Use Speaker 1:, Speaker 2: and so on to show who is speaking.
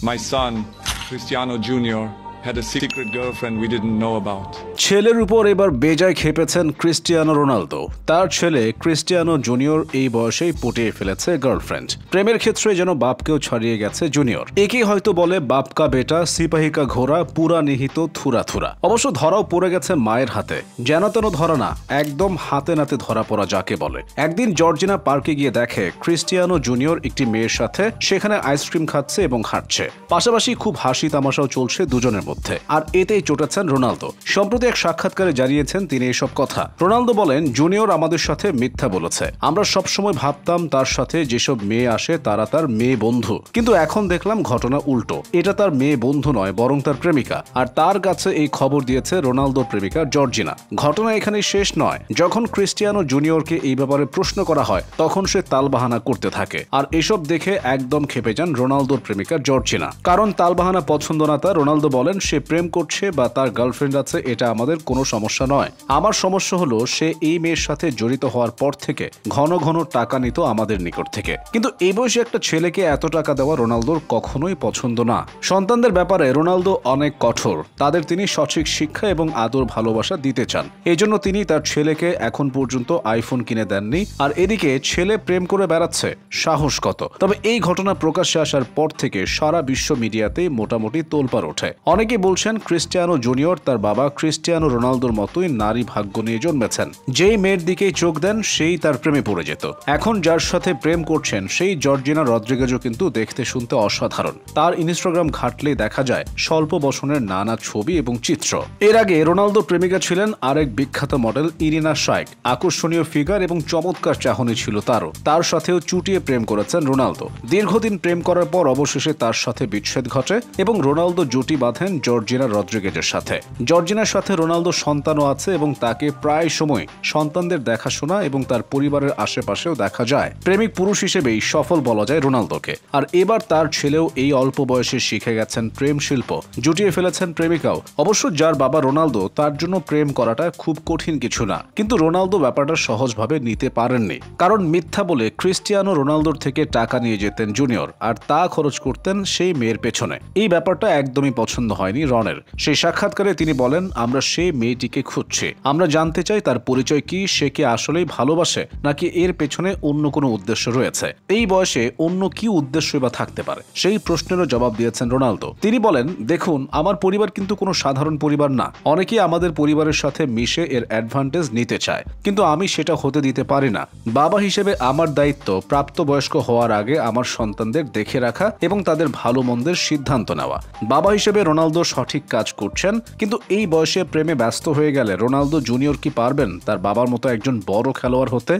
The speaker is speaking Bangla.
Speaker 1: My son, Cristiano Jr., had a secret girlfriend we didn't know about.
Speaker 2: ছেলের উপর এবার বেজায় খেপেছেন ক্রিস্টিয়ানো রোনালদো। তার ছেলে ক্রিস্টিয়ানো জুনিয়র এই বয়সেই পটিয়ে ফেলেছে গার্লফ্রেন্ড। প্রেমের ক্ষেত্রে যেন বাপকেও ছাড়িয়ে গেছে জুনিয়র। একেই হয়তো বলে বাপ কা বেটা সিপাহী কা ঘোড়া পুরা নিহিত থুরা থুরা। অবশ্য ধরাও পড়ে গেছে মায়ের হাতে, যেন তেন ধরা না, একদম হাতে নাতে ধরা পড়া যাকে বলে। একদিন জর্জিনা পার্কে গিয়ে দেখে ক্রিস্টিয়ানো জুনিয়র একটি মেয়ের সাথে সেখানে আইসক্রিম খাচ্ছে এবং হাঁটছে। পাশাপাশি খুব হাসি তামাশাও চলছে দুজনের মধ্যে, আর এতেই চটেছেন রোনালদো। সম্প্রতি এক সাক্ষাৎকারে জানিয়েছেন তিনি এসব কথা। রোনালদো বলেন, জুনিয়র আমাদের সাথে মিথ্যা বলেছে। আমরা সবসময় ভাবতাম তার সাথে যেসব মেয়ে আসে তারা তার মেয়ে বন্ধু, কিন্তু এখন দেখলাম ঘটনা উল্টো। এটা তার মেয়ে বন্ধু নয়, বরং তার প্রেমিকা। আর তার কাছে এই খবর দিয়েছে রোনালদোর প্রেমিকা জর্জিনা। ঘটনা এখানে শেষ নয়। যখন ক্রিস্টিয়ানো জুনিয়রকে এই ব্যাপারে প্রশ্ন করা হয় তখন সে তালবাহানা করতে থাকে, আর এসব দেখে একদম খেপে যান রোনালদোর প্রেমিকা জর্জিনা। কারণ তালবাহানা পছন্দ না তার। রোনালদো বলেন, সে প্রেম করছে বা তার গার্লফ্রেন্ড আছে, এটা আমাদের কোনো সমস্যা নয়। আমার সমস্যা হলো সে এই মেয়ের সাথে জড়িত হওয়ার পর থেকে ঘন ঘন টাকা নিত আমাদের নিকট থেকে। কিন্তু এই বয়সে একটা ছেলেকে এত টাকা দেওয়া রোনালদোর কখনোই পছন্দ না। সন্তানদের ব্যাপারে রোনালদো অনেক কঠোর। তাদের তিনি সঠিক শিক্ষা এবং আদর ভালোবাসা দিতে চান। এই জন্য তিনি তার ছেলেকে এখন পর্যন্ত আইফোন কিনে দেননি। আর এদিকে ছেলে প্রেম করে বেড়াচ্ছে, সাহস কত! তবে এই ঘটনা প্রকাশ্যে আসার পর থেকে সারা বিশ্ব মিডিয়াতেই মোটামুটি তোলপাড় ওঠে। অনেকে বলছেন ক্রিস্টিয়ানো জুনিয়র তার বাবা ক্রিস্টিয়ানো রোনালদোর মতোই নারী ভাগ্য নিয়ে জন্মেছেন। যেই মেয়ের দিকেই চোখ দেন সেই তার প্রেমে পড়ে যেত। এখন যার সাথে প্রেম করছেন সেই জর্জিনা রদ্রিগেজও কিন্তু দেখতে শুনতে অসাধারণ। তার ইনস্টাগ্রাম ঘাটলেই দেখা যায় স্বল্প বসনের নানা ছবি এবং চিত্র। এর আগে রোনালদোর প্রেমিকা ছিলেন আরেক বিখ্যাত মডেল ইরিনা শাইক। আকর্ষণীয় ফিগার এবং চমৎকার চাহনি ছিল তারও। তার সাথেও চুটিয়ে প্রেম করেছেন রোনালদো। দীর্ঘদিন প্রেম করার পর অবশেষে তার সাথে বিচ্ছেদ ঘটে এবং রোনালদো জুটি বাঁধেন জর্জিনা রদ্রিগেজের সাথে। জর্জিনার সাথে রোনালদো সন্তানও আছে এবং তাকে প্রায় সময় সন্তানদের দেখাশোনা এবং তার পরিবারের আশেপাশেও দেখা যায়। প্রেমিক পুরুষ হিসেবেই সফল বলা যায় রোনালদোকে। আর এবার তার ছেলেও এই অল্প বয়সে শিখে গেছেন প্রেম শিল্প, জুটিয়ে ফেলেছেন প্রেমিকাও। অবশ্য যার বাবা রোনালদো, তার জন্য প্রেম করাটা খুব কঠিন কিছু না। কিন্তু রোনালদো ব্যাপারটা সহজভাবে নিতে পারেননি, কারণ মিথ্যা বলে ক্রিস্টিয়ানো রোনালদোর থেকে টাকা নিয়ে যেতেন জুনিয়র, আর তা খরচ করতেন সেই মেয়ের পেছনে। এই ব্যাপারটা একদমই পছন্দ হয়নি রনের। সেই সাক্ষাৎকারে তিনি বলেন, আমরা সেই মেয়েটিকে খুঁজছি। আমরা জানতে চাই তার পরিচয় কি, সে কি আসলেই ভালোবাসে নাকি এর পেছনে অন্য কোনো উদ্দেশ্য রয়েছে। এই বয়সে অন্য কি উদ্দেশ্য বা থাকতে পারে, সেই প্রশ্নেরও জবাব দিয়েছেন রোনালদো। তিনি বলেন, দেখুন, আমার পরিবার কিন্তু কোনো সাধারণ পরিবার না। অনেকেই আমাদের পরিবারের সাথে মিশে এর অ্যাডভান্টেজ নিতে চায়, কিন্তু আমি সেটা হতে দিতে পারি না। বাবা হিসেবে আমার দায়িত্ব প্রাপ্তবয়স্ক হওয়ার আগে আমার সন্তানদের দেখে রাখা এবং তাদের ভালো মন্দের সিদ্ধান্ত নেওয়া। বাবা হিসেবে রোনালদো সঠিক কাজ করছেন, কিন্তু এই বয়সে প্রেমে ব্যস্ত হয়ে গেলে রোনালদো জুনিয়র কি পারবেন তার বাবার মতো একজন বড় খেলোয়াড় হতে?